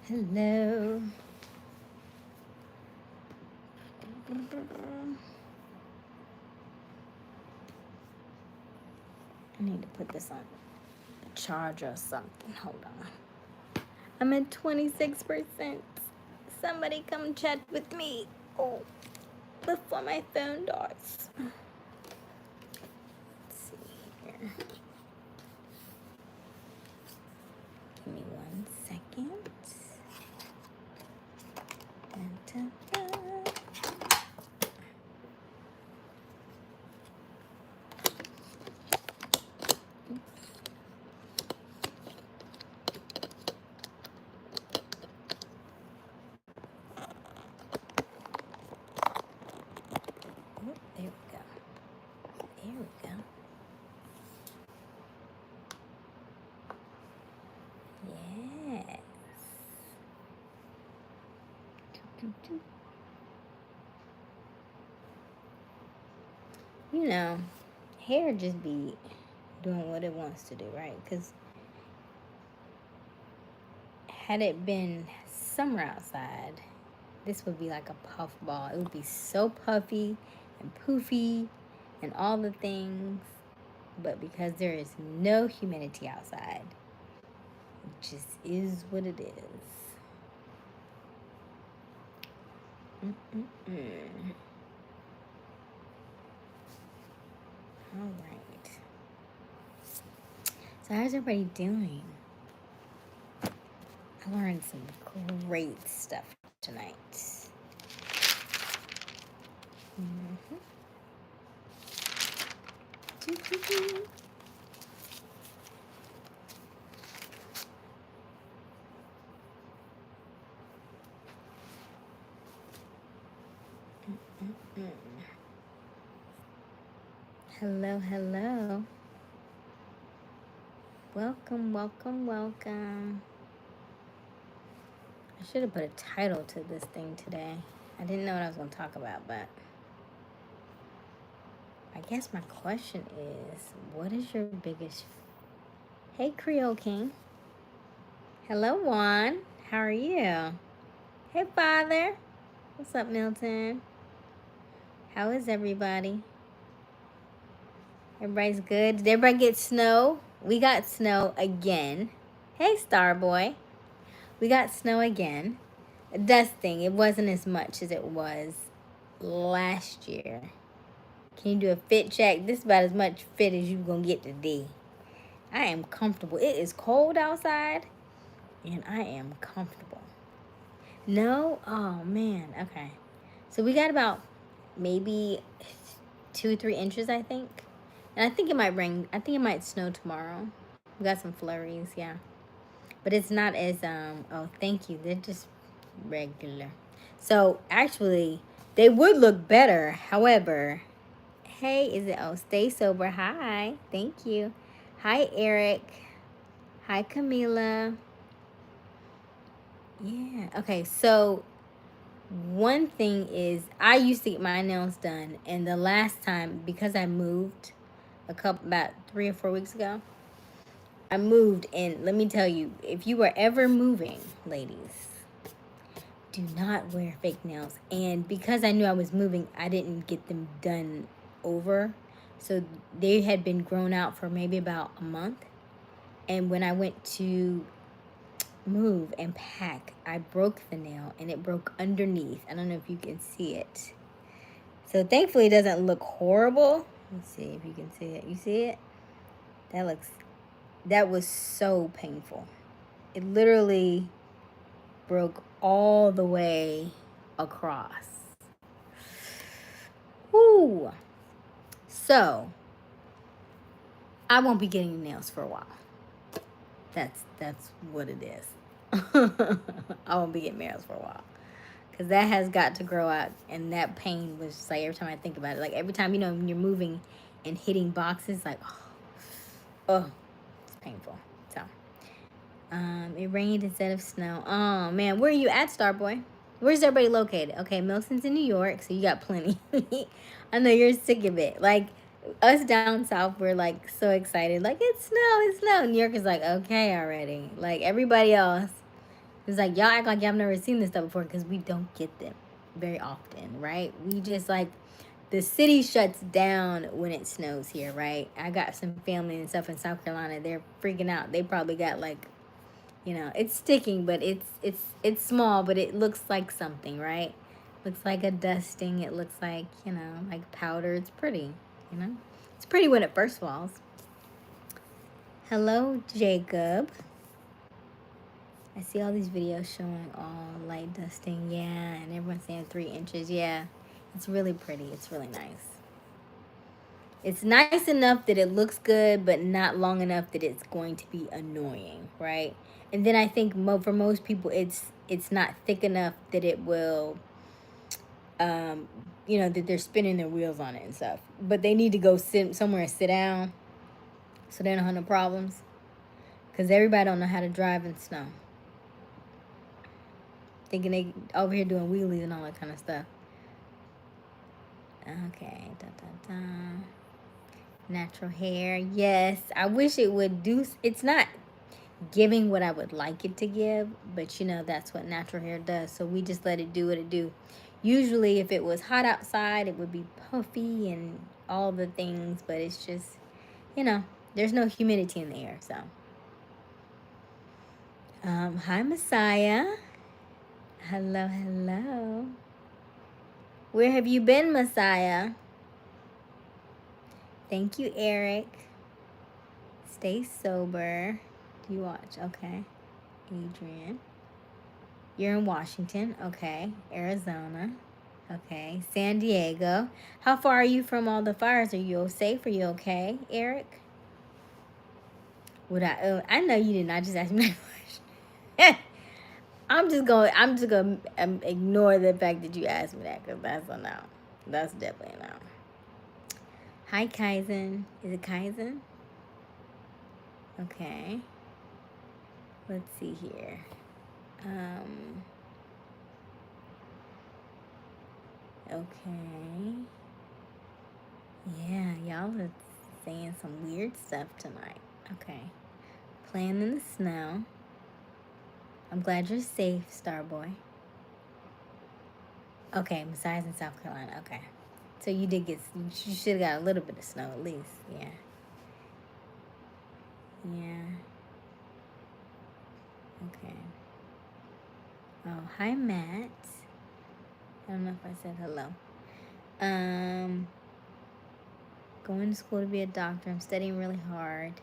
Hello. I need to put this on a charger or something. Hold on. I'm at 26%. Somebody come chat with me. Oh, before my phone dies. Let's see here. Give me 1 second. Oh, there we go. There we go. Yes. You know, hair just be doing what it wants to do, right? Because had it been summer outside, this would be like a puff ball. It would be so puffy and poofy and all the things. But because there is no humidity outside, it just is what it is. All right. So how's everybody doing? I learned some great stuff tonight. Hello, hello. Welcome, welcome, welcome. I should have put a title to this thing today. I didn't know what I was going to talk about, but I guess my question is, what is your biggest... Hey, Creole King. Hello, Juan. How are you? Hey, Father. What's up, Milton? How is everybody? Everybody's good? Did everybody get snow? We got snow again. Hey, Starboy. We got snow again. Dusting. It wasn't as much as it was last year. Can you do a fit check? This is about as much fit as you're going to get today. I am comfortable. It is cold outside, and I am comfortable. No? Oh, man. Okay. So we got about maybe 2 or 3 inches, I think. And I think it might rain. I think it might snow tomorrow. We got some flurries, yeah. But it's not as, oh, thank you. They're just regular. So, actually, they would look better. However, hey, is it, oh, stay sober. Hi. Thank you. Hi, Eric. Hi, Camila. Yeah. Okay, so one thing is I used to get my nails done, and the last time, because I moved about 3 or 4 weeks ago, I moved, and let me tell you, if you were ever moving, ladies, do not wear fake nails. And because I knew I was moving, I didn't get them done over, so they had been grown out for maybe about a month. And when I went to move and pack, I broke the nail, and it broke underneath. I don't know if you can see it. So thankfully it doesn't look horrible. Let's see if you can see it. You see it? That was so painful. It literally broke all the way across. Woo! So I won't be getting nails for a while. That's what it is. I won't be getting nails for a while, because that has got to grow out, and that pain was just like, every time I think about it, like every time, when you're moving and hitting boxes, like, oh, it's painful. So it rained instead of snow. Oh man, where are you at, Starboy? Where's everybody located? Okay, Milton's in New York, so you got plenty. I know you're sick of it. Like, us down south, we're like so excited. Like, it's snow, it's snow. New York is like, okay already. Like, everybody else, It's like, y'all act like y'all never seen this stuff before because we don't get them very often, right? We just like, the city shuts down when it snows here, right? I got some family and stuff in South Carolina. They're freaking out. They probably got like, it's sticking, but it's small, but it looks like something, right? Looks like a dusting. It looks like, like powder. It's pretty, you know? It's pretty when it first falls. Hello, Jacob. I see all these videos showing all light dusting. Yeah, and everyone's saying 3 inches. Yeah, it's really pretty. It's really nice. It's nice enough that it looks good, but not long enough that it's going to be annoying, right? And then I think for most people, it's not thick enough that it will, that they're spinning their wheels on it and stuff. But they need to go sit somewhere and sit down, so they don't have no problems. Because everybody don't know how to drive in snow. Thinking they over here doing wheelies and all that kind of stuff. Okay, natural hair. Yes, I wish it would do. It's not giving what I would like it to give, but that's what natural hair does. So we just let it do what it do. Usually if it was hot outside, it would be puffy and all the things, but it's just, there's no humidity in the air. So hi Messiah. Hello. Where have you been, Messiah? Thank you, Eric. Stay sober. Do you watch? Okay. Adrian. You're in Washington. Okay. Arizona. Okay. San Diego. How far are you from all the fires? Are you safe? Are you okay, Eric? I know you did not just ask me that question. I'm just gonna ignore the fact that you asked me that, because that's a no. That's definitely a no. Hi, Kaizen. Is it Kaizen? Okay. Let's see here. Okay. Yeah, y'all are saying some weird stuff tonight. Okay. Playing in the snow. I'm glad you're safe, Starboy. Okay, Messiah's in South Carolina. Okay. So you should have got a little bit of snow at least. Yeah. Okay. Oh, hi, Matt. I don't know if I said hello. Going to school to be a doctor. I'm studying really hard.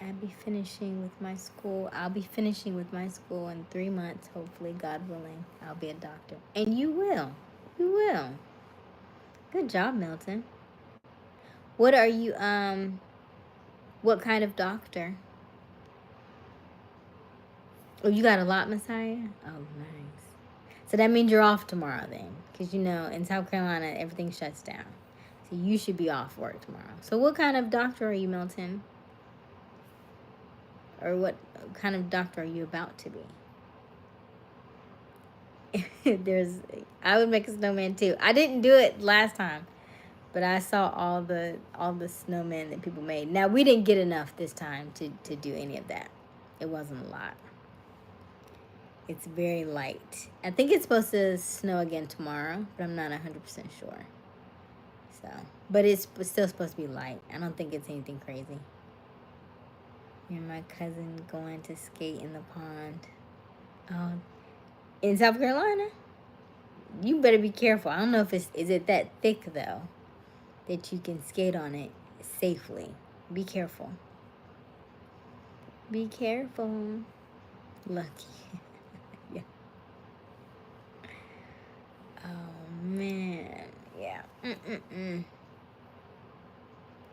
I'll be finishing with my school in 3 months. Hopefully, God willing, I'll be a doctor. And you will. Good job, Milton. What are you, what kind of doctor? Oh, you got a lot, Messiah? Oh, nice. So that means you're off tomorrow then. Because, in South Carolina, everything shuts down. So you should be off work tomorrow. So what kind of doctor are you, Milton? Or what kind of doctor are you about to be? I would make a snowman too. I didn't do it last time, but I saw all the snowmen that people made. Now we didn't get enough this time to do any of that. It wasn't a lot. It's very light. I think it's supposed to snow again tomorrow, but I'm not 100% sure. So, but it's still supposed to be light. I don't think it's anything crazy. Me and my cousin going to skate in the pond. Oh, in South Carolina? You better be careful. I don't know if is it that thick though that you can skate on it safely. Be careful. Be careful. Lucky. Yeah. Oh man. Yeah.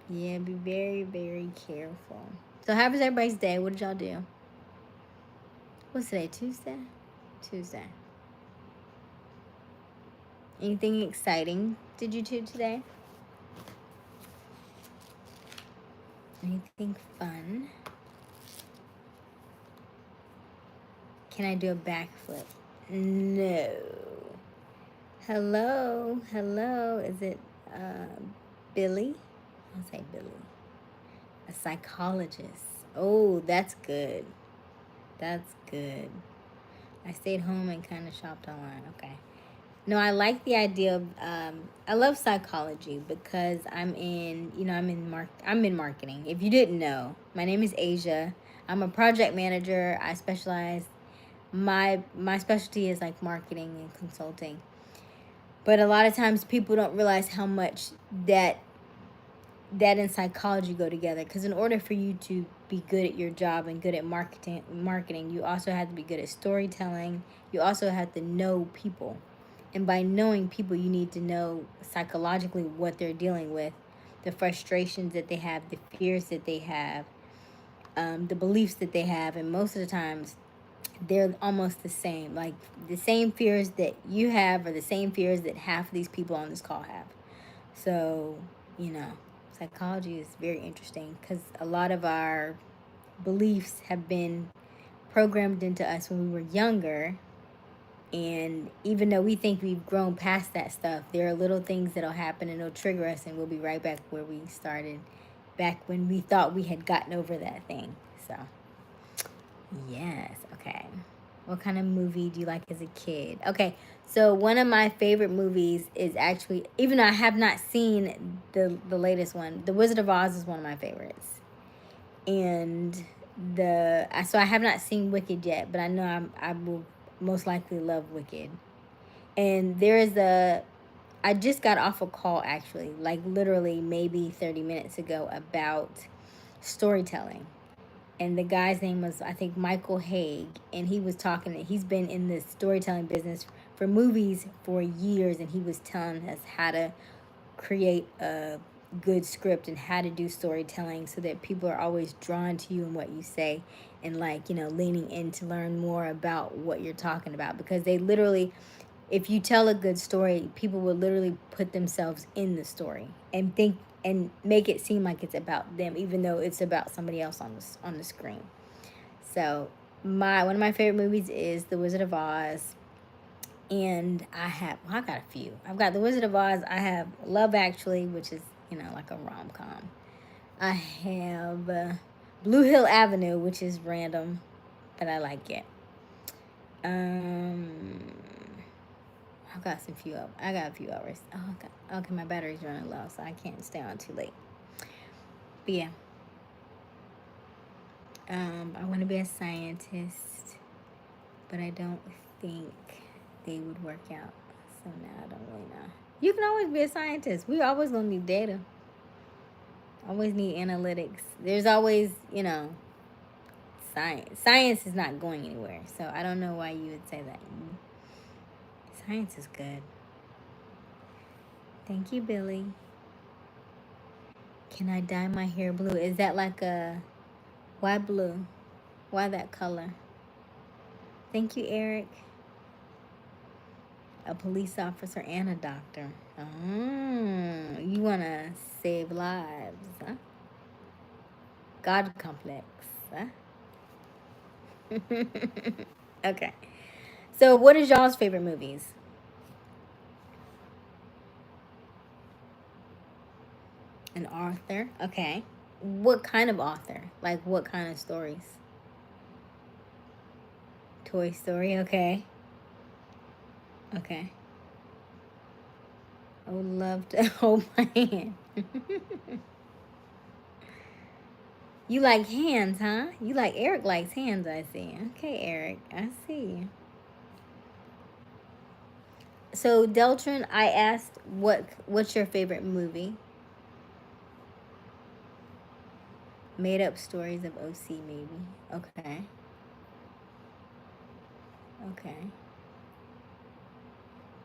Yeah, be very, very careful. So how was everybody's day? What did y'all do? What's today? Tuesday. Anything exciting did you do today? Anything fun? Can I do a backflip? No. Hello. Is it Billy? I'll say Billy. A psychologist. Oh, that's good. That's good. I stayed home and kind of shopped online. Okay. No, I like the idea of. I love psychology because I'm in marketing. If you didn't know, my name is Aysia. I'm a project manager. I specialize. My specialty is like marketing and consulting. But a lot of times people don't realize how much that and psychology go together, because in order for you to be good at your job and good at marketing, you also have to be good at storytelling. You also have to know people, and by knowing people, you need to know psychologically what they're dealing with, the frustrations that they have, the fears that they have, the beliefs that they have. And most of the times they're almost the same, like the same fears that you have are the same fears that half of these people on this call have. So, you know, psychology is very interesting because a lot of our beliefs have been programmed into us when we were younger. And even though we think we've grown past that stuff, there are little things that'll happen and it'll trigger us, and we'll be right back where we started, back when we thought we had gotten over that thing. So, yes, okay. What kind of movie do you like as a kid? Okay, so one of my favorite movies is actually, even though I have not seen the latest one, The Wizard of Oz is one of my favorites. And so I have not seen Wicked yet, but I know I will most likely love Wicked. And I just got off a call actually, like literally maybe 30 minutes ago, about storytelling. And the guy's name was, I think, Michael Haig, and he was talking. He's been in the storytelling business for movies for years, and he was telling us how to create a good script and how to do storytelling so that people are always drawn to you and what you say, and like, leaning in to learn more about what you're talking about, because they literally, if you tell a good story, people will literally put themselves in the story and think and make it seem like it's about them, even though it's about somebody else on the screen. So one of my favorite movies is The Wizard of Oz, and I got a few. I've got The Wizard of Oz. I have Love Actually, which is like a rom-com. I have Blue Hill Avenue, which is random, but I like it. I got a few hours. Oh, okay, my battery's running low, so I can't stay on too late. But yeah, I want to be a scientist, but I don't think they would work out. So now I don't really know. You can always be a scientist. We always gonna need data. Always need analytics. There's always, science. Science is not going anywhere. So I don't know why you would say that. Science is good. Thank you, Billy. Can I dye my hair blue? Is that like why blue? Why that color? Thank you, Eric. A police officer and a doctor. Oh, you want to save lives, huh? God complex, huh? Okay. So what is y'all's favorite movies? An author? Okay. What kind of author? Like what kind of stories? Toy Story? Okay. Okay. I would love to hold my hand. You like hands, huh? You like Eric likes hands, I see. Okay, Eric, I see. So Deltrin, I asked what's your favorite movie? Made up stories of OC, maybe. Okay. Okay.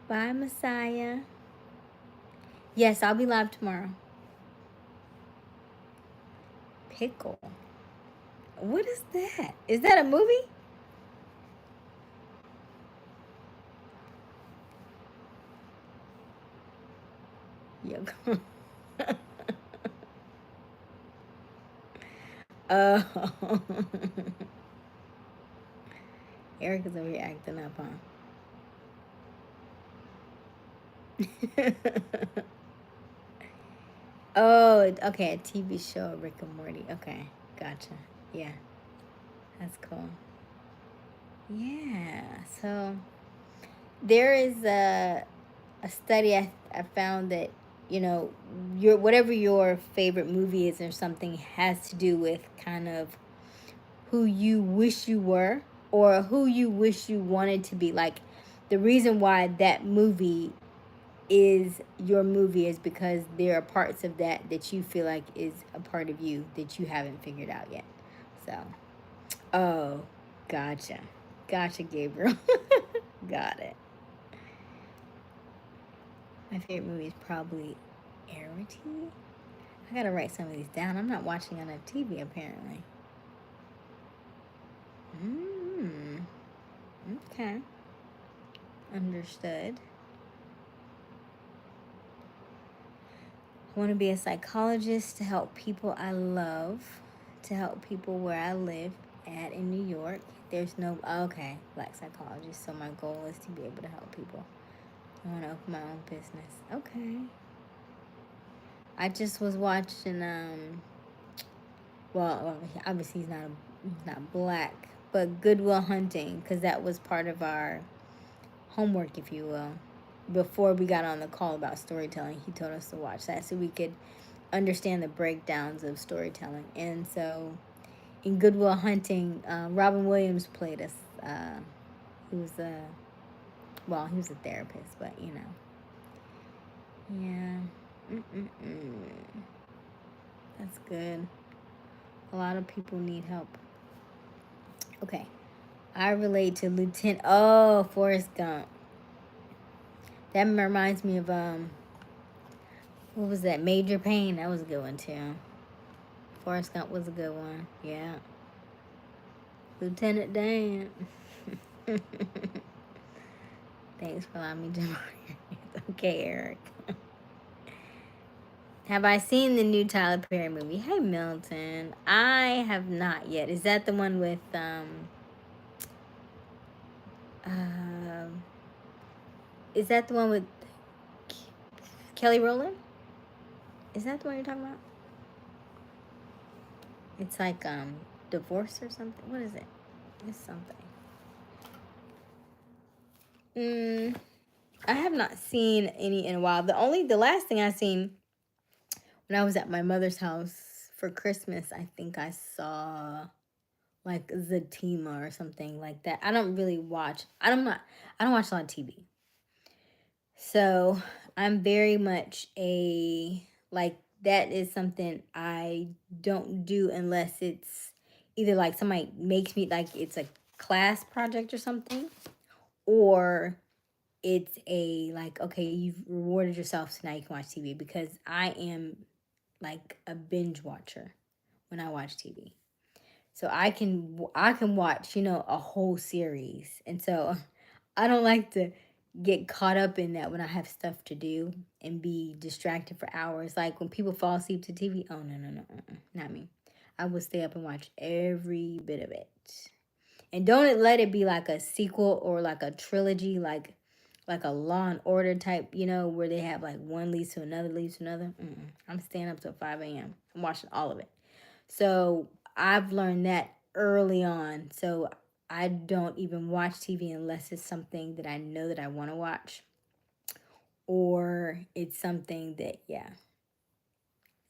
Bye, Messiah. Yes, I'll be live tomorrow. Pickle. What is that? Is that a movie? Yo. Oh. Eric is over here acting up, huh? Oh, okay, a TV show, Rick and Morty. Okay, gotcha. Yeah, that's cool. Yeah. So there is a study I found that, you know, your whatever your favorite movie is or something has to do with kind of who you wish you were or who you wish you wanted to be. Like the reason why that movie is your movie is because there are parts of that that you feel like is a part of you that you haven't figured out yet. So, oh, gotcha. Gotcha, Gabriel. Got it. My favorite movie is probably Arity. I gotta write some of these down. I'm not watching enough TV apparently. Mm, okay. Understood. I want to be a psychologist to help people I love, to help people where I live at in New York. There's no, okay, black psychologist. So my goal is to be able to help people. I want to open my own business. Okay. I just was watching, well, obviously he's not black, but Goodwill Hunting, because that was part of our homework, if you will. Before we got on the call about storytelling, he told us to watch that so we could understand the breakdowns of storytelling. And so in Goodwill Hunting, Robin Williams played us. He was he was a therapist, but you know, yeah. Mm-mm-mm. That's good. A lot of people need help. Okay, I relate to Lieutenant. Oh, Forrest Gump. That reminds me of what was that? Major Pain. That was a good one too. Forrest Gump was a good one. Yeah. Lieutenant Dan. Thanks for allowing me to. Okay, Eric. Have I seen the new Tyler Perry movie? Hey, Milton. I have not yet. Is that the one with um is that the one with Kelly Rowland? Is that the one you're talking about? It's like divorce or something. What is it? It's something. I have not seen any in a while. The last thing I seen when I was at my mother's house for Christmas, I think I saw like Zatima or something like that. I don't really watch. I don't watch a lot of TV. So I'm very much a like that is something I don't do unless it's either like somebody makes me like it's a class project or something, or it's a like okay you've rewarded yourself so now you can watch TV because I am like a binge watcher when I watch TV. So I can watch, you know, a whole series. And so I don't like to get caught up in that when I have stuff to do and be distracted for hours. Like when people fall asleep to TV, oh no, not me. I will stay up and watch every bit of it. And don't let it be like a sequel or like a trilogy like a Law and Order type, you know, where they have like one leads to another leads to another. I'm staying up till 5 a.m. I'm watching all of it. So I've learned that early on. So I don't even watch TV unless it's something that I know that I want to watch, or it's something that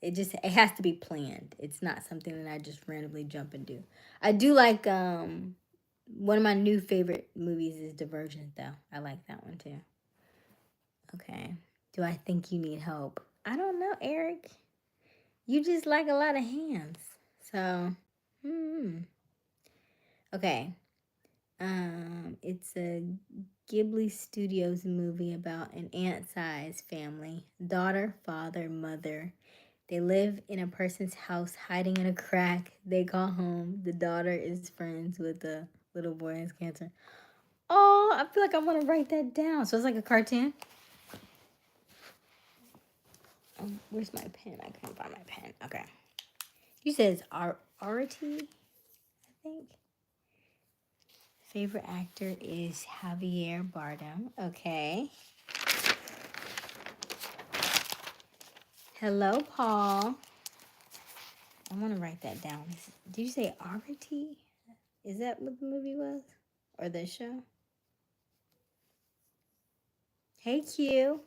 it has to be planned. It's not something that I just randomly jump and do. I do like one of my new favorite movies is Divergent though. I like that one too. Okay. Do I think you need help? I don't know, Eric. You just like a lot of hands. So, okay. It's a Ghibli Studios movie about an ant-sized family, daughter, father, mother. They live in a person's house, hiding in a crack they call home. The daughter is friends with the little boy who has cancer. Oh, I feel like I want to write that down. So it's like a cartoon. Where's my pen? I couldn't find my pen. Okay. You said it's Arity, I think. Favorite actor is Javier Bardem. Okay. Hello, Paul. I want to write that down. Did you say Arity? Is that what the movie was? or the show? Hey, Q.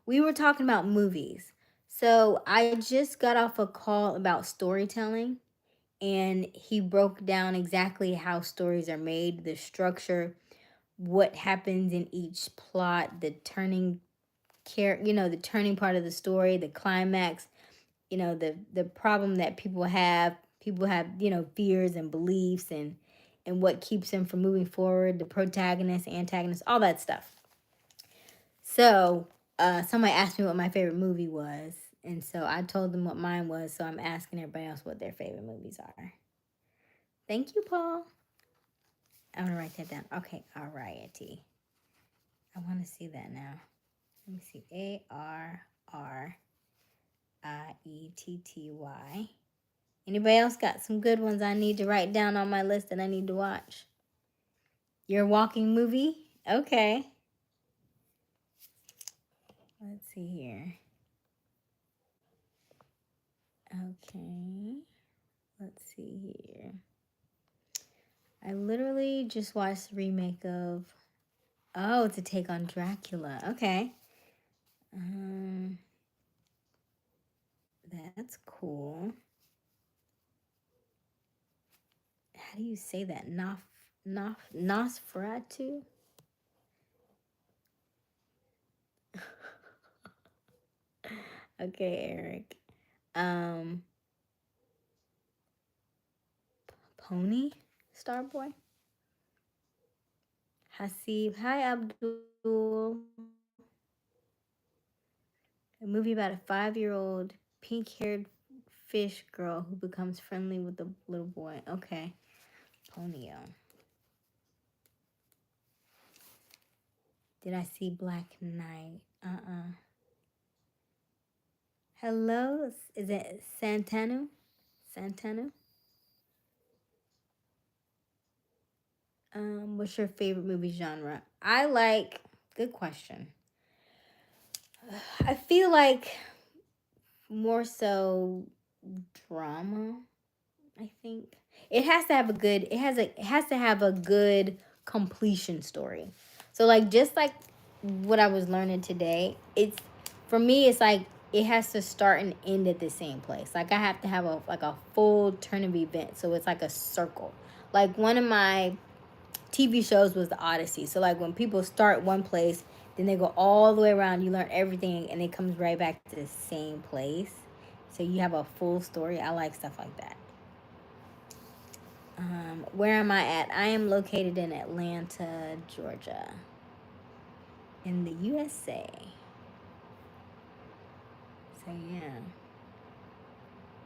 We were talking about movies. So I just got off a call about storytelling, and he broke down exactly how stories are made, the structure, what happens in each plot, the turning the turning part of the story, the climax, the problem that people have fears and beliefs, and what keeps them from moving forward, the protagonist, antagonist, all that stuff. So somebody asked me what my favorite movie was, and so I told them what mine was. So I'm asking everybody else what their favorite movies are. Thank you, Paul. I'm gonna write that down. Okay, Ariety. I want to see that now. Let me see. Arietty. Anybody else got some good ones I need to write down on my list that I need to watch? Your walking movie? Okay. Let's see here. Okay. Let's see here. I literally just watched the remake of. Oh, it's a take on Dracula. Okay. That's cool. How do you say that? Nosferatu? Okay, Eric. Pony? Starboy? Hasib. Hi, Abdul. A movie about a 5-year-old pink-haired fish girl who becomes friendly with the little boy. Okay. Ponyo. Did I see Black Knight? Hello? Is it Santanu? Santanu? What's your favorite movie genre? Good question. I feel like more so drama. I think it has to have a good completion story. So like just like what I was learning today, for me it's like it has to start and end at the same place. Like I have to have a full turn of events, so it's like a circle. Like one of my TV shows was The Odyssey. So like when people start one place, then they go all the way around, you learn everything, and it comes right back to the same place. So you have a full story. I like stuff like that. Where am I at? I am located in Atlanta, Georgia, in the USA. So yeah.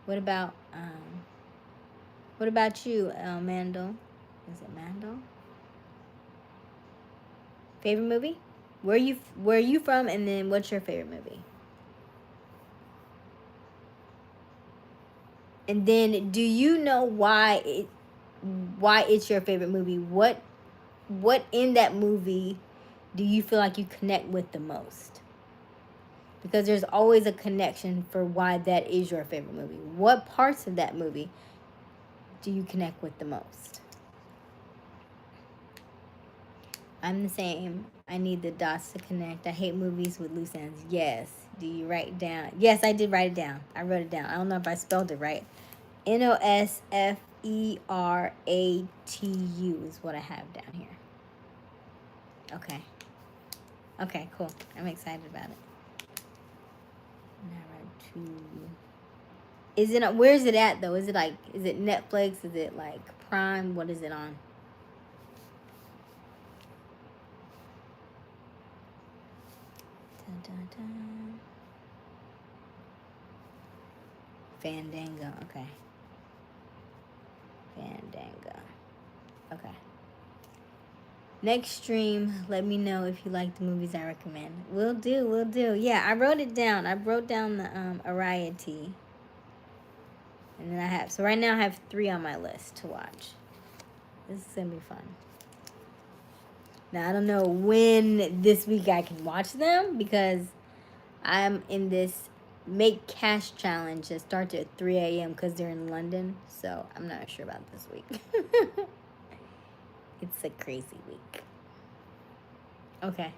What about you, Mandel? Is it Mandel? Favorite movie? Where are you from, and then what's your favorite movie? And then do you know why it's your favorite movie? What in that movie do you feel like you connect with the most? Because there's always a connection for why that is your favorite movie. What parts of that movie do you connect with the most? I'm the same. I need the dots to connect. I hate movies with loose ends. Yes. Do you write down? Yes, I did write it down. I wrote it down. I don't know if I spelled it right. Nosferatu is what I have down here. Okay. Okay, cool. I'm excited about it. Is it? Where is it at though? Is it Netflix? Is it like Prime? What is it on? Dun, dun, dun. Fandango. Okay. Fandango. Okay. Next stream, let me know if you like the movies I recommend. Will do. Yeah, I wrote it down. I wrote down the Ariety. And then so right now I have 3 on my list to watch. This is gonna be fun. Now I don't know when this week I can watch them because I'm in this make cash challenge that starts at 3 a.m. because they're in London. So I'm not sure about this week. It's a crazy week. Okay.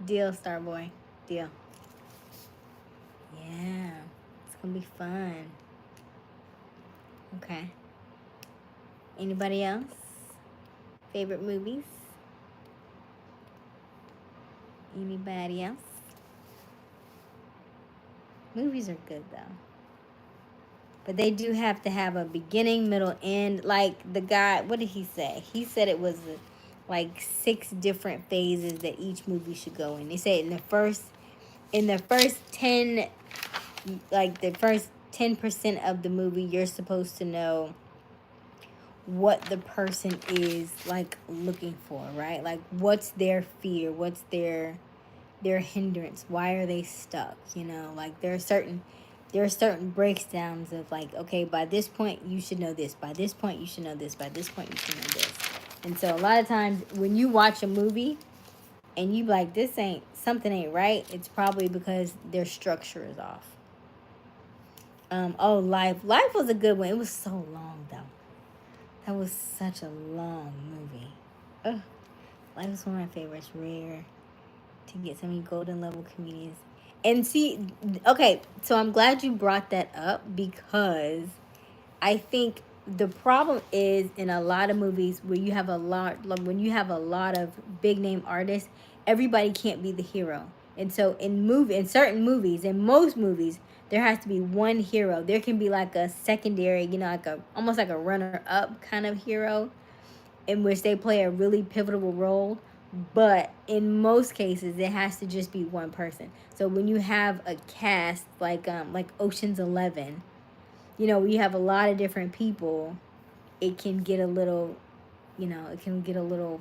Deal, Starboy. Deal. Yeah. It's gonna be fun. Okay. Anybody else? Favorite movies? Anybody else? Movies are good though. But they do have to have a beginning, middle, end. Like the guy, what did he say? He said it was like 6 different phases that each movie should go in. They say in the first 10, like the first 10% of the movie, you're supposed to know what the person is like looking for, right? Like what's their fear, what's their hindrance, why are they stuck, you know? Like there are certain breakdowns of like, okay, by this point you should know this, by this point you should know this, by this point you should know this. And so a lot of times when you watch a movie and you like, this ain't, something ain't right, it's probably because their structure is off. Oh, Life was a good one. It was so long though. That was such a long movie. Ugh. Life was one of my favorites. Rare to get so many golden level comedians. And see, okay, so I'm glad you brought that up because I think the problem is in a lot of movies where you have a lot, like when you have a lot of big name artists, everybody can't be the hero. And so in certain movies, in most movies, there has to be one hero. There can be like a secondary, you know, like a almost like a runner up kind of hero in which they play a really pivotal role. But in most cases, it has to just be one person. So when you have a cast like Ocean's 11, you know, we have a lot of different people, it can get a little, you know, it can get a little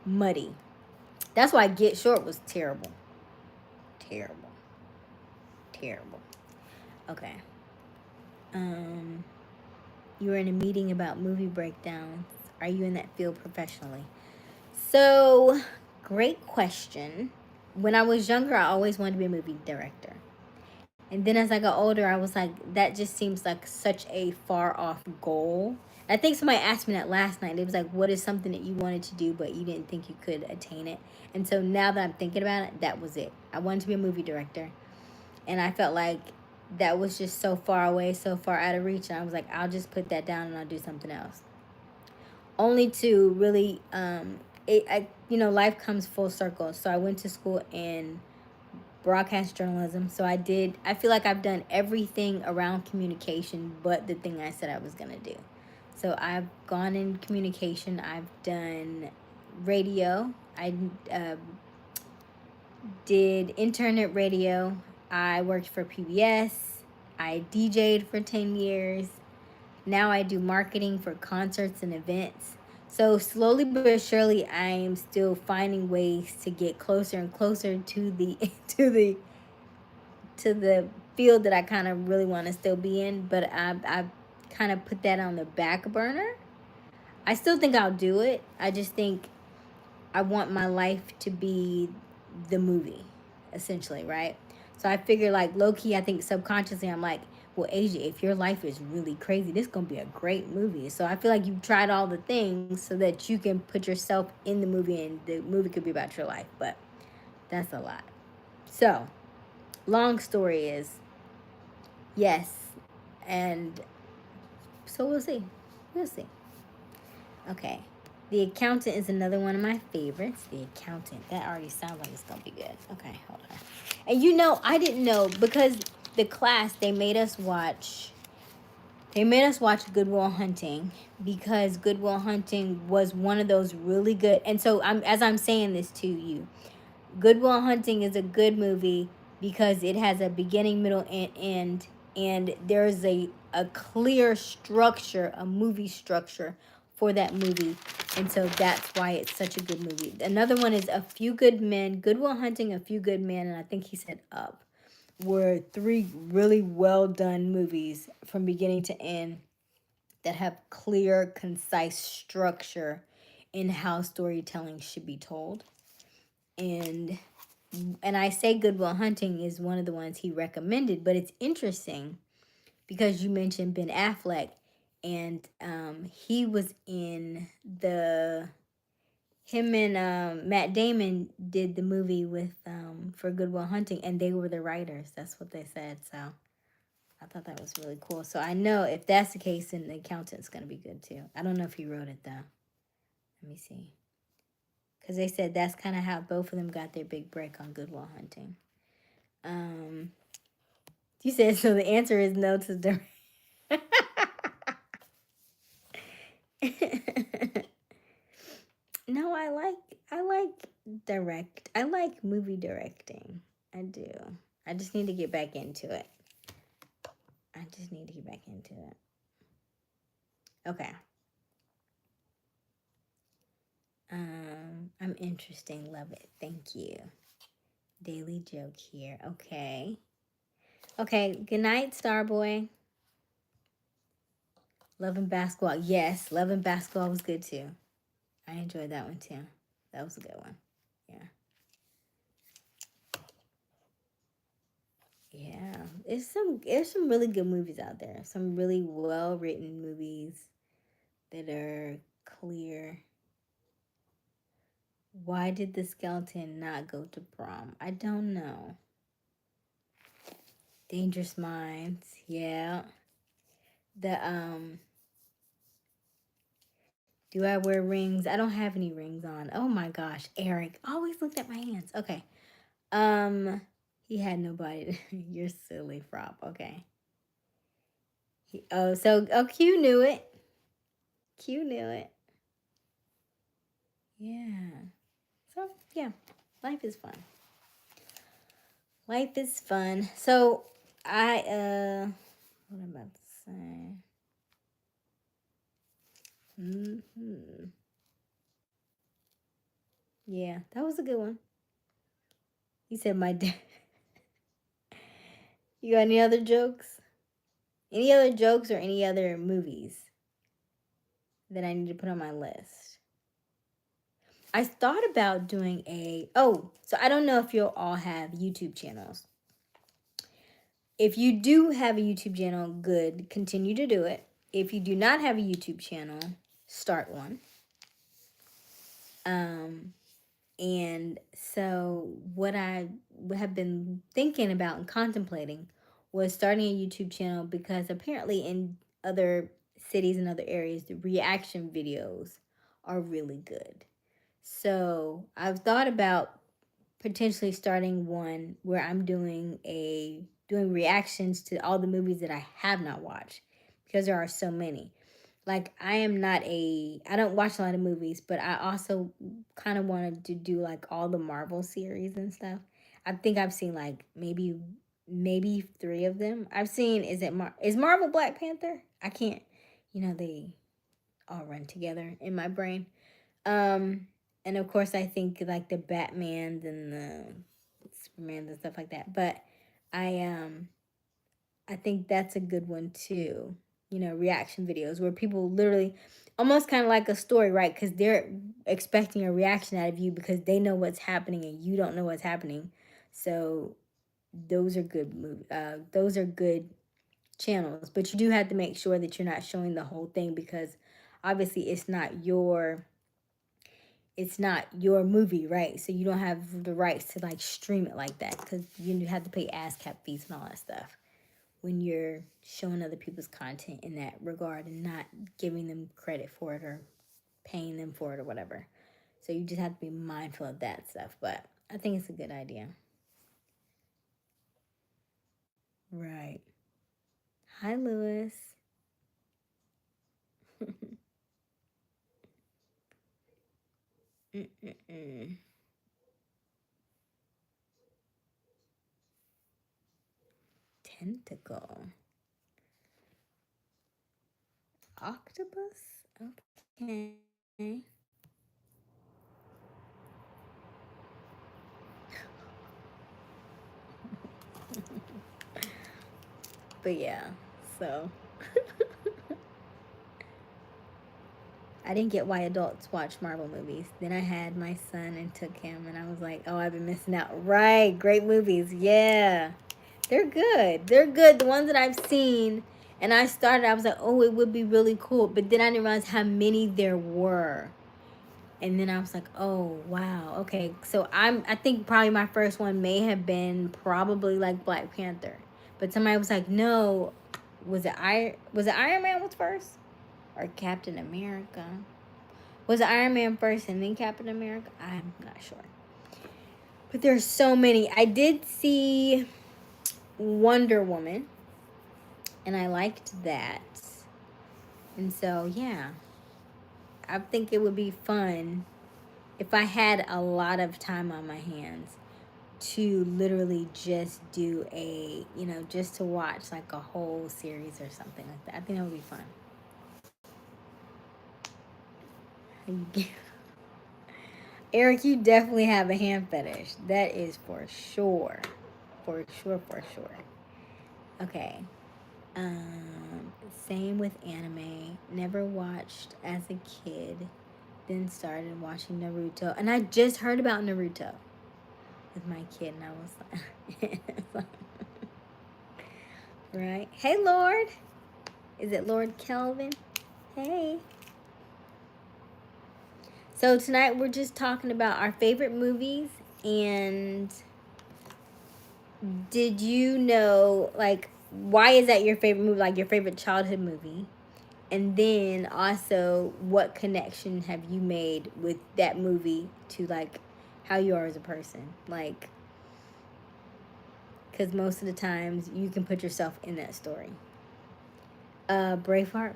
muddy. That's why Get Short was terrible. Terrible. Terrible. Okay. You were in a meeting about movie breakdowns. Are you in that field professionally? So, great question. When I was younger, I always wanted to be a movie director. And then as I got older, I was like, that just seems like such a far off goal. I think somebody asked me that last night. It was like, what is something that you wanted to do, but you didn't think you could attain it? And so now that I'm thinking about it, that was it. I wanted to be a movie director. And I felt like that was just so far away, so far out of reach. And I was like, I'll just put that down and I'll do something else. Only to really, life comes full circle. So I went to school in broadcast journalism. So I feel like I've done everything around communication but the thing I said I was going to do. So I've gone in communication. I've done radio. I did internet radio. I worked for PBS. I DJ'd for 10 years. Now I do marketing for concerts and events. So slowly but surely, I'm still finding ways to get closer and closer to the to the field that I kind of really want to still be in. But I've kind of put that on the back burner. I still think I'll do it. I just think I want my life to be the movie, essentially, right? So I figure, like, low key, I think subconsciously, I'm like, well, Asia, if your life is really crazy, this is going to be a great movie. So I feel like you've tried all the things so that you can put yourself in the movie and the movie could be about your life. But that's a lot. So, long story is, yes. And so we'll see. We'll see. Okay. The Accountant is another one of my favorites. The Accountant. That already sounds like it's going to be good. Okay, hold on. And you know, I didn't know because the class, they made us watch Good Will Hunting because Good Will Hunting was one of those really good. And so as I'm saying this to you, Good Will Hunting is a good movie because it has a beginning, middle, and end. And there's a clear structure, a movie structure for that movie. And so that's why it's such a good movie. Another one is A Few Good Men. Good Will Hunting, A Few Good Men, and I think he said Up, were 3 really well done movies from beginning to end that have clear, concise structure in how storytelling should be told. And I say Good Will Hunting is one of the ones he recommended, but it's interesting because you mentioned Ben Affleck. and he was in the him and Matt Damon did the movie with for Good Will Hunting, and they were the writers. That's what they said. So I thought that was really cool. So I know if that's the case, then the accountant's gonna be good too. I don't know if he wrote it though. Let me see. Because they said that's kind of how both of them got their big break on Good Will Hunting. You said so. The answer is no to the. No, I like movie directing. I do. I just need to get back into it. Okay. I'm interesting. Love it. Thank you. Daily joke here. Okay. Okay. Good night, Starboy. Love and Basketball. Yes, Love and Basketball was good too. I enjoyed that one too. That was a good one. Yeah. Yeah. There's some really good movies out there. Some really well written movies that are clear. Why did the skeleton not go to prom? I don't know. Dangerous Minds. Yeah. The do I wear rings? I don't have any rings on. Oh my gosh, Eric. Always looked at my hands. Okay. He had nobody. You're silly, Frop. Okay. Q knew it. Q knew it. Yeah. So yeah, life is fun. Life is fun. So what am I about to say? Yeah, that was a good one. He said my dad. You got any other jokes? Any other jokes or any other movies that I need to put on my list? I thought about doing so I don't know if you'll all have YouTube channels. If you do have a YouTube channel, good, continue to do it. If you do not have a YouTube channel, start one. And so what I have been thinking about and contemplating was starting a YouTube channel because apparently in other cities and other areas, the reaction videos are really good. So I've thought about potentially starting one where I'm doing reactions to all the movies that I have not watched because there are so many. Like I don't watch a lot of movies, but I also kind of wanted to do like all the Marvel series and stuff. I think I've seen like maybe 3 of them. I've seen is Marvel Black Panther? I can't, they all run together in my brain. And of course I think like the Batmans and the Supermans and stuff like that. But I think that's a good one too. Reaction videos where people literally almost kind of like a story, right? Because they're expecting a reaction out of you because they know what's happening and you don't know what's happening. So those are those are good channels, but you do have to make sure that you're not showing the whole thing because obviously it's not your movie, right? So you don't have the rights to like stream it like that because you have to pay ASCAP fees and all that stuff when you're showing other people's content in that regard and not giving them credit for it or paying them for it or whatever. So you just have to be mindful of that stuff. But I think it's a good idea. Right. Hi, Lewis. Tentacle. Octopus? Okay. But yeah, so I didn't get why adults watch Marvel movies. Then I had my son and took him, and I was like, oh, I've been missing out. Right, great movies. Yeah, they're good. They're good. The ones that I've seen, And I was like, oh, it would be really cool. But then I didn't realize how many there were. And then I was like, oh wow, okay. So I think probably my first one may have been probably like Black Panther. But somebody was like, no, was it Iron Man was first? Or Captain America? Was it Iron Man first and then Captain America? I'm not sure. But there's so many. I did see Wonder Woman, and I liked that. And so, yeah, I think it would be fun if I had a lot of time on my hands to literally just do just to watch like a whole series or something like that. I think that would be fun. Eric, you definitely have a hand fetish. That is for sure. For sure, for sure. Okay. Same with anime. Never watched as a kid. Then started watching Naruto. And I just heard about Naruto with my kid, and I was like, right? Hey, Lord. Is it Lord Kelvin? Hey. So tonight we're just talking about our favorite movies. And did you know, like, why is that your favorite movie? Like your favorite childhood movie? And then also, what connection have you made with that movie to like how you are as a person? Like, because most of the times you can put yourself in that story. Braveheart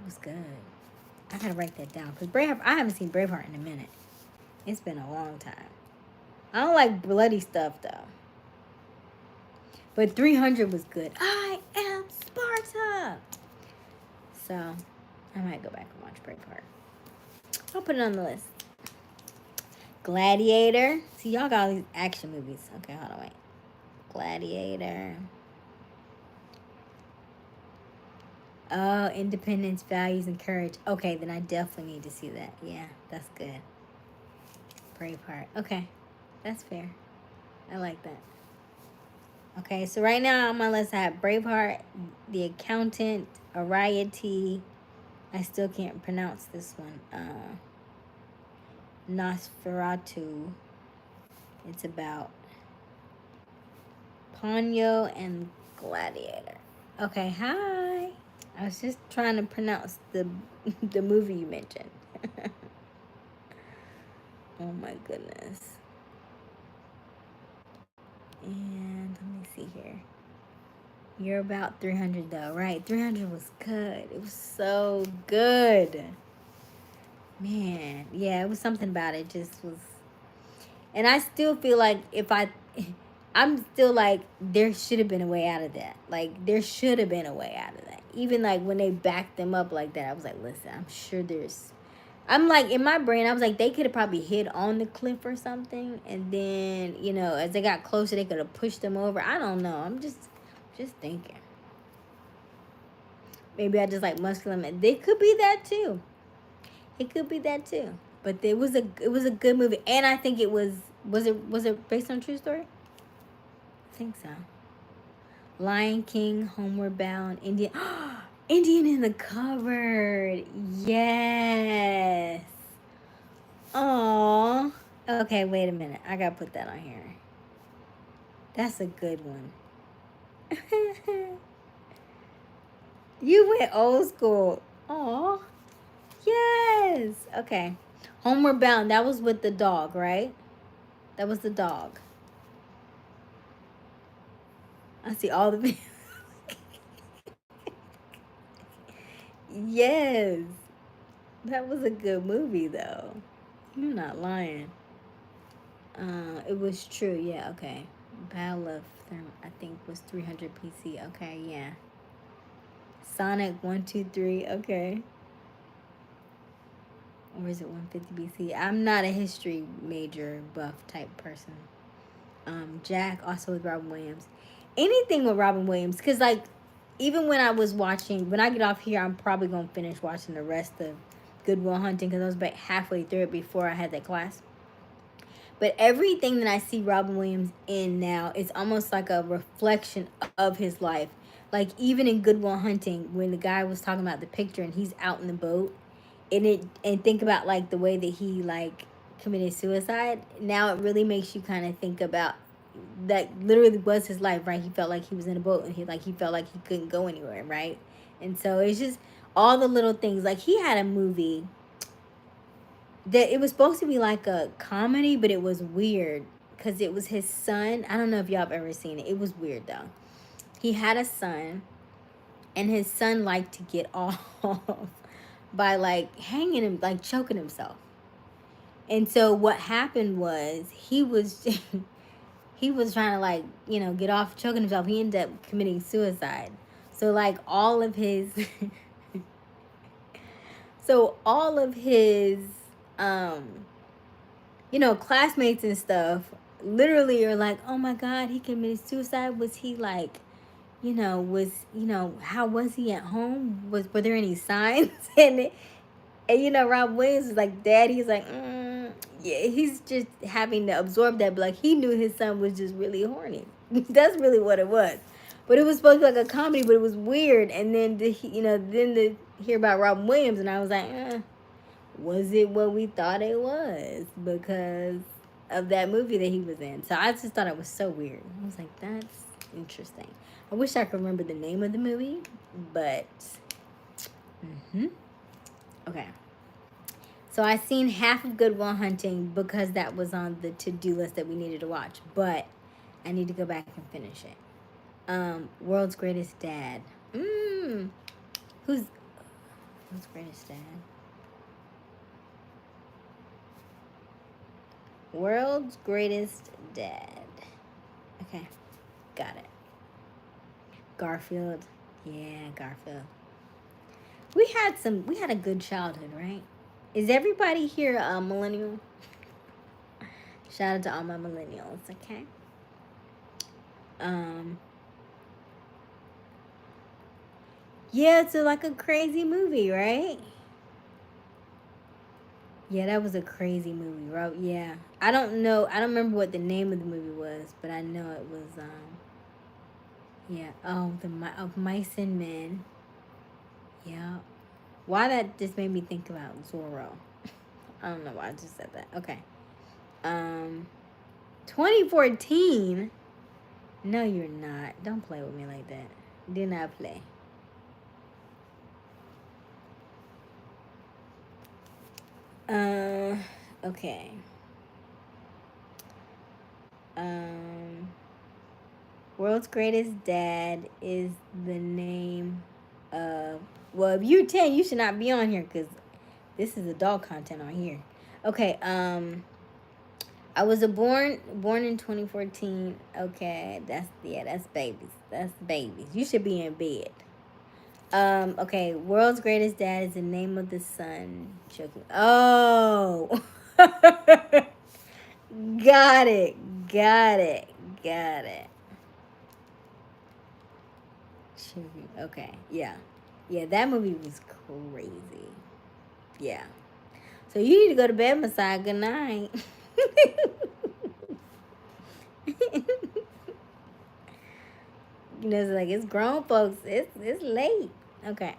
was good. I gotta write that down because Braveheart. I haven't seen Braveheart in a minute. It's been a long time. I don't like bloody stuff though. But 300 was good. I am Sparta. So I might go back and watch Braveheart. I'll put it on the list. Gladiator. See, y'all got all these action movies. Okay, hold on, wait. Gladiator. Oh, independence, values, and courage. Okay, then I definitely need to see that. Yeah, that's good. Braveheart. Okay, that's fair. I like that. Okay, so right now on my list I have Braveheart, The Accountant, Ariety. I still can't pronounce this one. Nosferatu. It's about Ponyo and Gladiator. Okay, hi. I was just trying to pronounce the movie you mentioned. Oh my goodness. And let me see here. You're about 300 though, right? 300 was good. It was so good. Man, yeah, it was something about it. Just was. And I still feel like I'm still like, there should have been a way out of that. Like, there should have been a way out of that. Even like when they backed them up like that, I was like, listen, I'm sure I'm like, in my brain, I was like, they could have probably hit on the cliff or something. And then, as they got closer, they could have pushed them over. I don't know. I'm just thinking. Maybe I just like muscular men. They could be that too. It could be that too. But it was a good movie. And I think it was it based on a true story? I think so. Lion King, Homeward Bound, Indian. Indian in the Cupboard. Yes. Aww. Okay, wait a minute. I gotta put that on here. That's a good one. You went old school. Aww. Yes. Okay. Homeward Bound. That was with the dog, right? That was the dog. I see all the videos. Yes. That was a good movie, though. You're not lying. It was true. Yeah, okay. Battle of I think was 300 PC. Okay, yeah. Sonic 123. Okay. Or is it 150 BC? I'm not a history major buff type person. Jack, also with Robin Williams. Anything with Robin Williams, because like, even when I get off here, I'm probably gonna finish watching the rest of Good Will Hunting because I was about halfway through it before I had that class. But everything that I see Robin Williams in now is almost like a reflection of his life. Like even in Good Will Hunting, when the guy was talking about the picture and he's out in the boat, and think about like the way that he like committed suicide. Now it really makes you kind of think about that literally was his life, right? He felt like he was in a boat and he felt like he couldn't go anywhere, right? And so it's just all the little things. Like he had a movie that it was supposed to be like a comedy, but it was weird because it was his son. I don't know if y'all have ever seen it. It was weird though. He had a son, and his son liked to get off by like hanging him, like choking himself. And so what happened was he was he was trying to like, get off choking himself. He ended up committing suicide. So like all of his so all of his um classmates and stuff literally are like, "Oh my god, he committed suicide. Was he like, how was he at home? Were there any signs?" And Rob Williams was like, "Dad," he's like, yeah, he's just having to absorb that. But like, he knew his son was just really horny. That's really what it was. But it was supposed to be like a comedy, but it was weird. And then to hear about Robin Williams, and I was like, was it what we thought it was? Because of that movie that he was in. So I just thought it was so weird. I was like, that's interesting. I wish I could remember the name of the movie, but okay. So I seen half of Good Will Hunting because that was on the to-do list that we needed to watch, but I need to go back and finish it. World's Greatest Dad. Who's Greatest Dad? World's Greatest Dad. Okay, got it. Garfield. Yeah, Garfield. We had a good childhood, right? Is everybody here a millennial? Shout out to all my millennials, okay? Yeah, it's like a crazy movie, right? Yeah, that was a crazy movie, right? Yeah. I don't remember what the name of the movie was, but I know it was yeah. Oh, of Mice and Men. Yeah. Why that just made me think about Zorro. I don't know why I just said that. Okay. 2014. No, you're not. Don't play with me like that. Do not play. Okay. World's Greatest Dad is the name of. Well, if you're 10, you should not be on here because this is adult content on here. Okay. I was born in 2014. Okay, that's babies. That's babies. You should be in bed. Okay, World's Greatest Dad is the name of the son. Oh. Got it. Okay, yeah. Yeah, that movie was crazy. Yeah. So you need to go to bed, Messiah. Good night. It's like it's grown folks. It's late. Okay.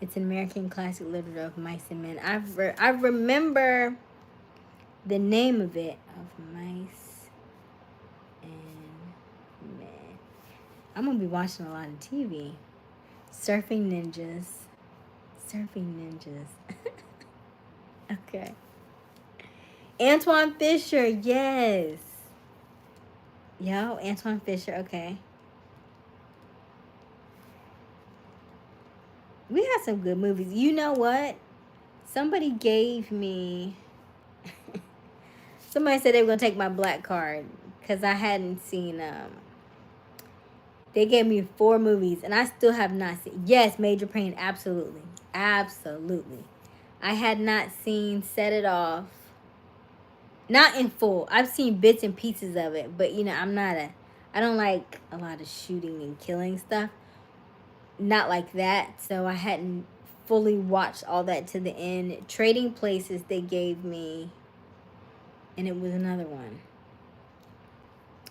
It's an American classic literature of Mice and Men. I remember the name of it, of Mice and Men. I'm gonna be watching a lot of TV. Surfing Ninjas. Okay. Antoine Fisher, yes. Yo, Antoine Fisher, okay. We had some good movies. You know what? Somebody gave me. Somebody said they were gonna take my black card because I hadn't seen. They gave me 4 movies and I still have not seen. Yes, Major Pain, absolutely, absolutely. I had not seen Set It Off. Not in full. I've seen bits and pieces of it, but I don't like a lot of shooting and killing stuff. Not like that. So I hadn't fully watched all that to the end. Trading Places they gave me, and it was another one.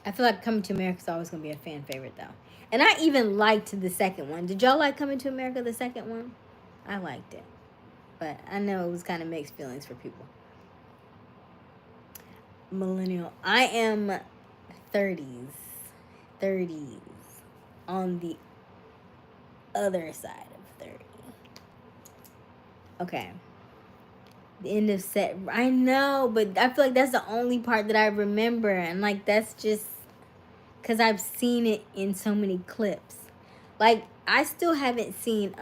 I feel like Coming to America is always going to be a fan favorite though. And I even liked the second one. Did y'all like Coming to America, the second one? I liked it. But I know it was kind of mixed feelings for people. Millennial. I am 30s. 30s. On the other side of 30. Okay. The end of set. I know, but I feel like that's the only part that I remember. And like, that's just because I've seen it in so many clips. Like, I still haven't seen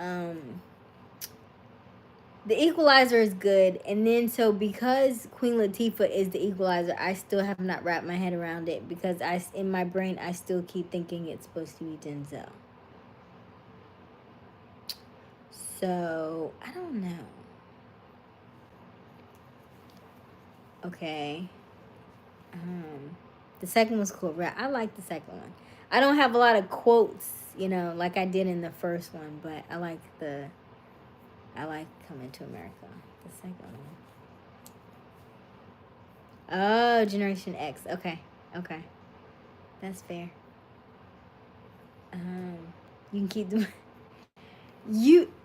The Equalizer is good, and then so because Queen Latifah is the Equalizer, I still have not wrapped my head around it because in my brain I still keep thinking it's supposed to be Denzel. So I don't know. Okay. The second was cool. Right? I like the second one. I don't have a lot of quotes, like I did in the first one, but I like Coming to America. The second one. Oh, Generation X. Okay. That's fair. You can keep them.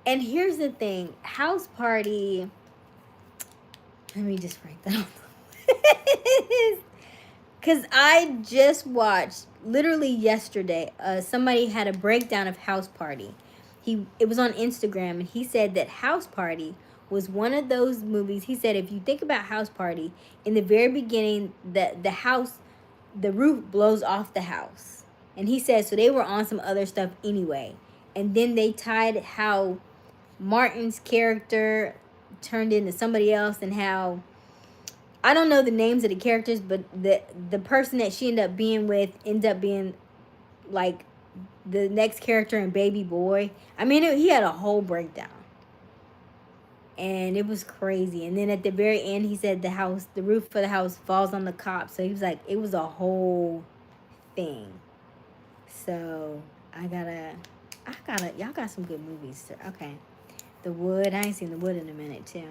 And here's the thing. House Party. Let me just write that on. Because I just watched, literally yesterday, somebody had a breakdown of House Party. It was on Instagram, and he said that House Party was one of those movies. He said if you think about House Party, in the very beginning, the roof blows off the house. And he said, so they were on some other stuff anyway. And then they tied how Martin's character turned into somebody else, and how, I don't know the names of the characters, but the person that she ended up being with ended up being like the next character in Baby Boy. I mean, he had a whole breakdown. And it was crazy. And then at the very end, he said the roof of the house falls on the cops. So he was like, it was a whole thing. So y'all got some good movies. Okay. The Wood. I ain't seen The Wood in a minute, too.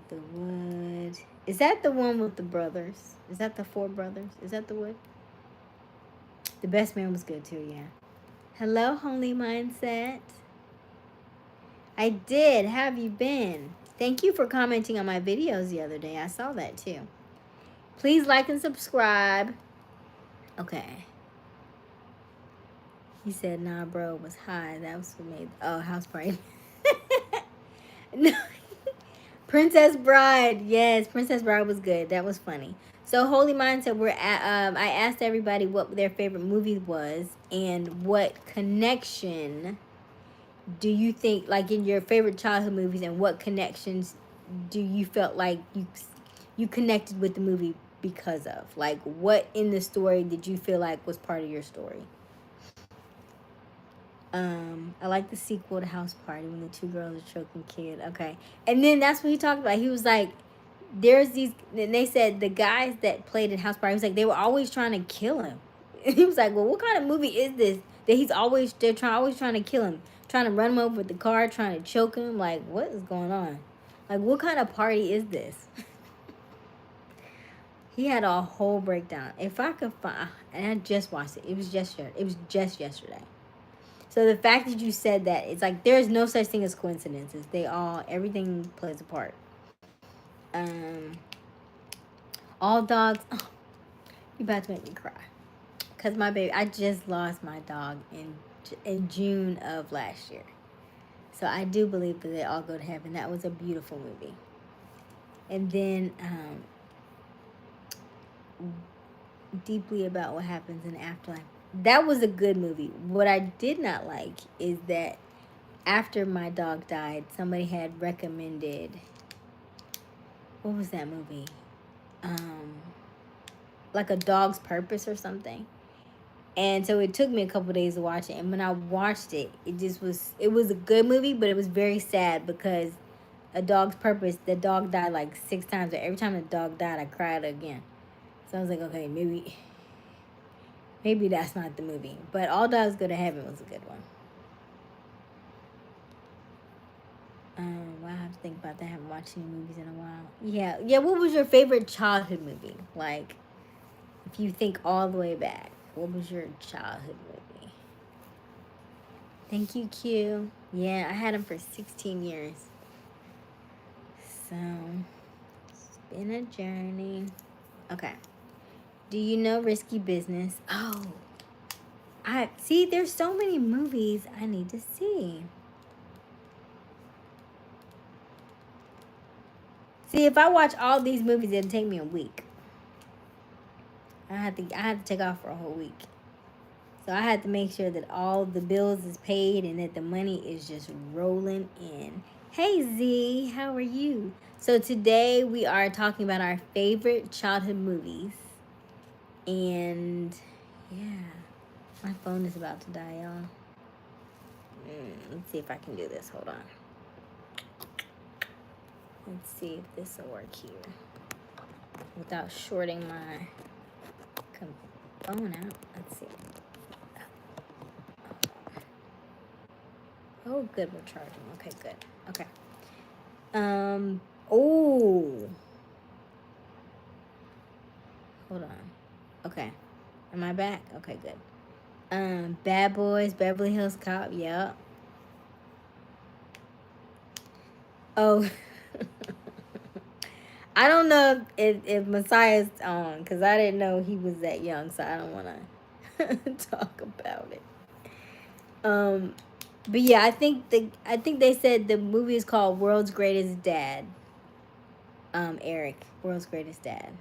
The Wood. Is that the one with the brothers? Is that the 4 brothers? Is that The Wood? The Best Man was good, too, yeah. Hello, Holy Mindset. I did. How have you been? Thank you for commenting on my videos the other day. I saw that, too. Please like and subscribe. Okay. He said, nah, bro, it was high. That was what made... Oh, House Party. No. Princess Bride. Yes, Princess Bride was good. That was funny. So, Holy Mindset, I asked everybody what their favorite movie was and what connection do you think, like in your favorite childhood movies, and what connections do you felt like you connected with the movie because of? Like, what in the story did you feel like was part of your story? I like the sequel to House Party when the 2 girls are choking kid. Okay. And then that's what he talked about. He was like, there's these, and they said the guys that played in House Party, he was like, they were always trying to kill him. He was like, well, what kind of movie is this that always trying to kill him, trying to run him over with the car, trying to choke him? Like, what is going on? Like, what kind of party is this? He had a whole breakdown. If I could find, and I just watched it. It was just yesterday. So the fact that you said that, it's like there's no such thing as coincidences. Everything plays a part. All dogs. Oh, you about to make me cry. Because my baby, I just lost my dog in June of last year. So I do believe that they all go to heaven. That was a beautiful movie. And then deeply about what happens in afterlife. That was a good movie. What I did not like is that after my dog died, somebody had recommended, what was that movie? Like A Dog's Purpose or something. And so it took me a couple days to watch it. And when I watched it, it was a good movie, but it was very sad because A Dog's Purpose, the dog died like 6 times. But every time the dog died, I cried again. So I was like, okay, maybe that's not the movie. But All Dogs Go to Heaven was a good one. Well, I have to think about that. I haven't watched any movies in a while. Yeah. What was your favorite childhood movie? Like, if you think all the way back. What was your childhood movie? Thank you, Q. Yeah, I had him for 16 years. So, it's been a journey. Okay. Do you know Risky Business? Oh, I see. There's so many movies I need to see. See, if I watch all these movies, it'll take me a week. I had to take off for a whole week. So I had to make sure that all the bills is paid and that the money is just rolling in. Hey Z, how are you? So today we are talking about our favorite childhood movies. And yeah, my phone is about to die, y'all. Let's see if I can do this. Hold on. Let's see if this will work here without shorting my phone out. Let's see. Oh, good. We're charging. Okay, good. Okay. Oh. Hold on. Okay. Am I back? Okay, good. Bad Boys, Beverly Hills Cop. Yep. Oh. I don't know if Messiah's on because I didn't know he was that young, so I don't want to talk about it. But yeah, I think they said the movie is called World's Greatest Dad. Eric, World's Greatest Dad,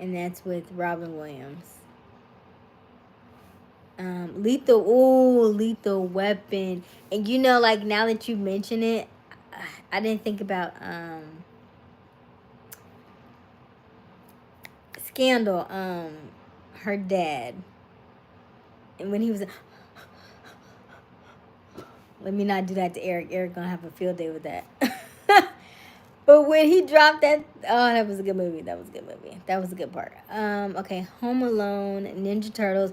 and that's with Robin Williams. Lethal Weapon, and you know, like now that you mention it, I didn't think about Scandal. Her dad, and when he was. Let me not do that to Eric. Eric gonna have a field day with that. But when he dropped that, oh, that was a good movie. That was a good movie. That was a good part. Okay, Home Alone, Ninja Turtles.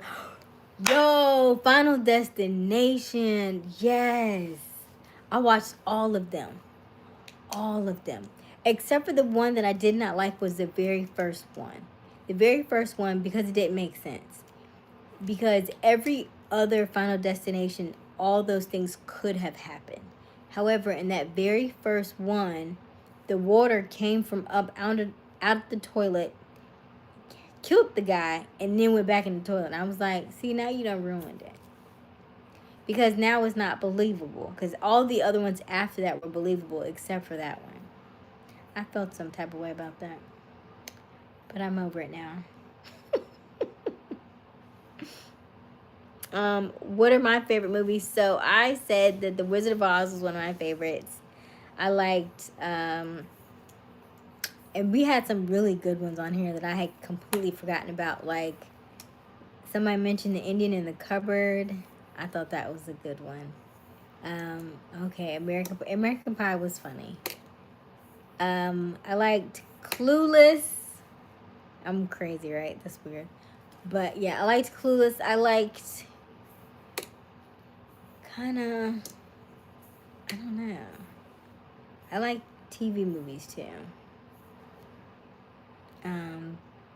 Yo, Final Destination. Yes. I watched all of them. All of them. Except for the one that I did not like was the very first one. The very first one because it didn't make sense. Because every other Final Destination, all those things could have happened. However, in that very first one, the water came from up out of the toilet, killed the guy, and then went back in the toilet. And I was like, see, now you done ruined it. Because now it's not believable. Because all the other ones after that were believable except for that one. I felt some type of way about that. But I'm over it now. What are my favorite movies? So I said that The Wizard of Oz was one of my favorites. I liked, and we had some really good ones on here that I had completely forgotten about. Like, somebody mentioned The Indian in the Cupboard. I thought that was a good one. Okay, American Pie was funny. I liked Clueless. I'm crazy, right? That's weird. But yeah, I liked Clueless. I liked kind of, I don't know. I like TV movies too.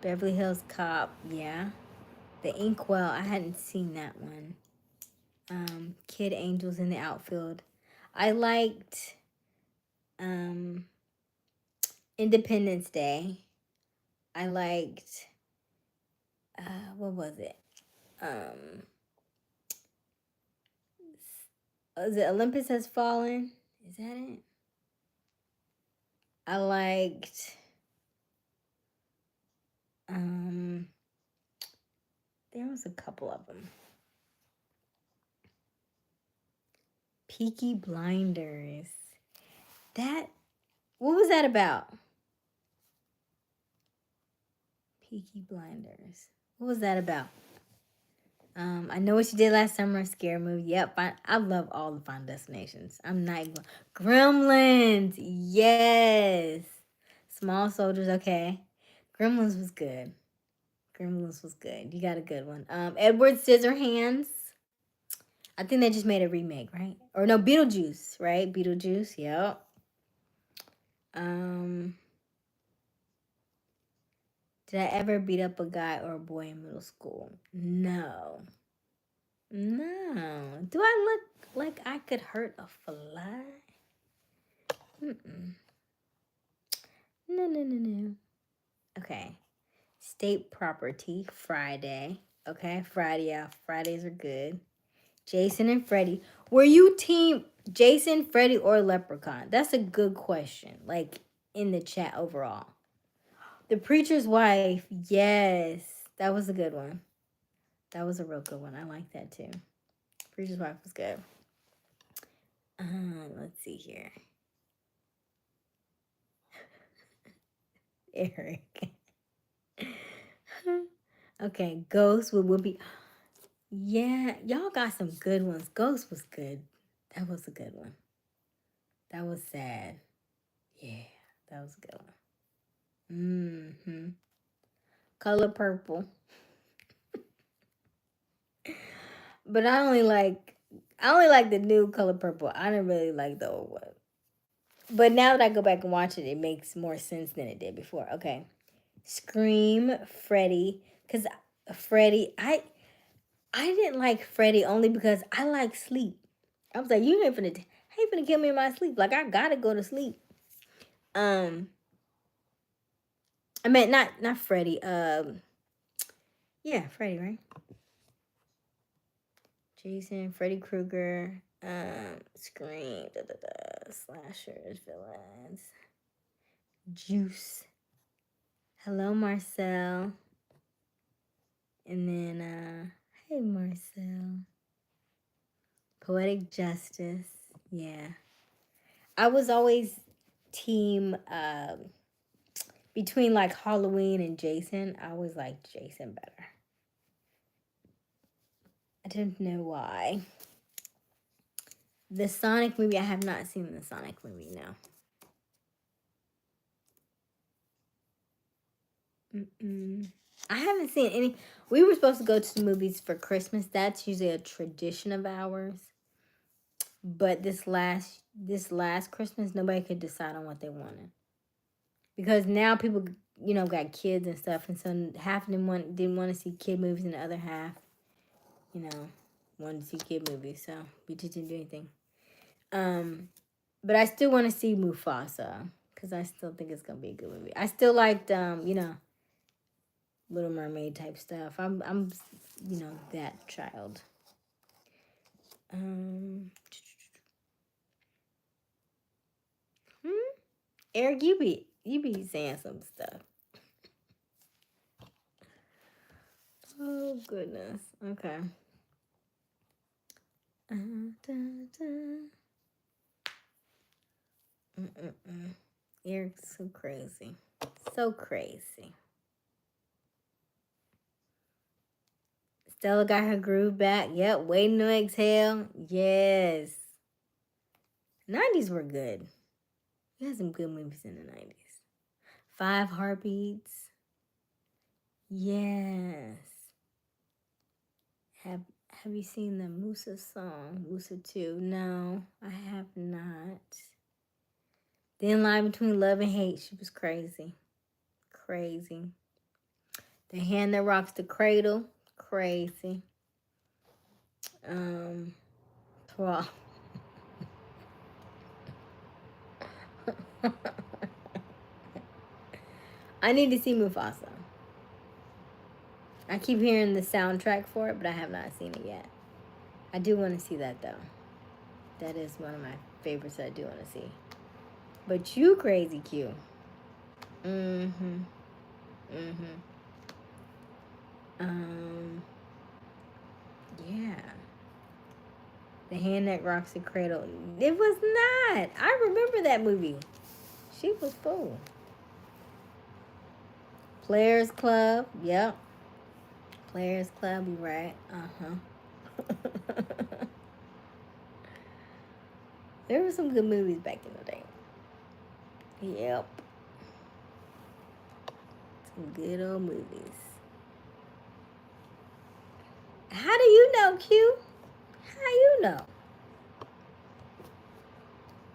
Beverly Hills Cop, yeah. The Inkwell, I hadn't seen that one. Kid Angels in the Outfield. I liked Independence Day. I liked what was it? Is it Olympus Has Fallen? Is that it? I liked there was a couple of them. Peaky Blinders. What was that about? Peaky Blinders. What was that about? I Know What You Did Last Summer, scary movie. Yep, I love all the Final Destinations. I'm not even... Gremlins, yes. Small Soldiers, okay. Gremlins was good. You got a good one. Edward Scissorhands. I think they just made a remake, right? Or no, Beetlejuice, right? Beetlejuice, yep. Did I ever beat up a guy or a boy in middle school? No. No. Do I look like I could hurt a fly? Mm-mm. No, no, no, no. Okay. State property, Friday. Okay, Friday, yeah. Fridays are good. Jason and Freddie. Were you team Jason, Freddie, or Leprechaun? That's a good question. Like in the chat overall. The Preacher's Wife. Yes. That was a good one. That was a real good one. I like that too. Preacher's Wife was good. Let's see here. Eric. Okay, Ghost with Whoopi. Yeah, y'all got some good ones. Ghost was good. That was a good one. That was sad. Yeah, that was a good one. Mm-hmm. Color Purple. But I only like the new Color Purple. I didn't really like the old one. But now that I go back and watch it, it makes more sense than it did before. Okay. Scream, Freddie. Because Freddie, I didn't like Freddie only because I like sleep. I was like, you ain't finna kill me in my sleep. Like, I gotta go to sleep. I meant not Freddie. Yeah, Freddie, right? Jason, Freddy Krueger, Scream, slashers, villains, Juice. Hello, Marcel. And then, hey, Marcel. Poetic Justice. Yeah. I was always team, between like Halloween and Jason. I always liked Jason better. I don't know why. The Sonic movie, I have not seen the Sonic movie, no. I haven't seen any. We were supposed to go to the movies for Christmas. That's usually a tradition of ours. But this last Christmas, nobody could decide on what they wanted. Because now people, got kids and stuff, and so half of them didn't want to see kid movies, and the other half, wanted to see kid movies. So we just didn't do anything. But I still want to see Mufasa because I still think it's gonna be a good movie. I still liked, Little Mermaid type stuff. I'm that child. Eric, you be saying some stuff. Oh goodness. Okay. Eric's so crazy. So crazy. Stella got her groove back. Yep. Waiting to Exhale. Yes. 90s were good. We had some good movies in the 90s. 5 Heartbeats. Yes. Have you seen the Musa song? Musa 2? No, I have not. Thin Line Between Love and Hate. She was crazy. Crazy. The Hand That Rocks the Cradle. Crazy. Well. I need to see Mufasa. I keep hearing the soundtrack for it, but I have not seen it yet. I do want to see that, though. That is one of my favorites that I do want to see. But you crazy Q. Yeah. The Hand That Rocks the Cradle. It was not. I remember that movie. She was full. Players Club. Yep. Players Club, you right. There were some good movies back in the day. Yep. Some good old movies. How do you know, Q? How you know?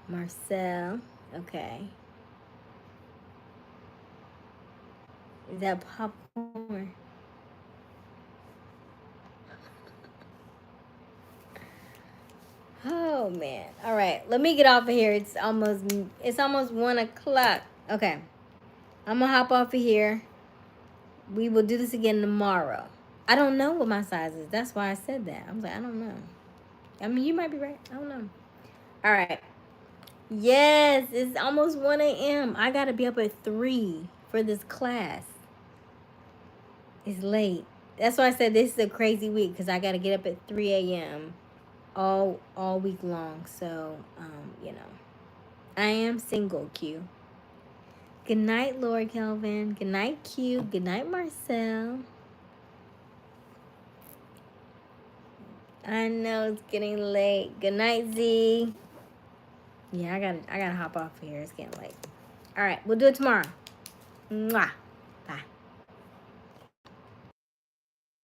Marcel. Okay. Is that popcorn? Oh man. All right. Let me get off of here. It's almost 1 o'clock. Okay. I'm gonna hop off of here. We will do this again tomorrow. I don't know what my size is. That's why I said that. I was like, I don't know. I mean, you might be right. I don't know. All right. Yes, it's almost 1 a.m. I gotta be up at 3 for this class. It's late. That's why I said this is a crazy week because I gotta get up at 3 a.m. all week long. So you know, I am single. Q. Good night, Lord Kelvin. Good night, Q. Good night, Marcel. I know it's getting late. Good night, Z. Yeah, I gotta hop off here. It's getting late. All right, we'll do it tomorrow. Mwah.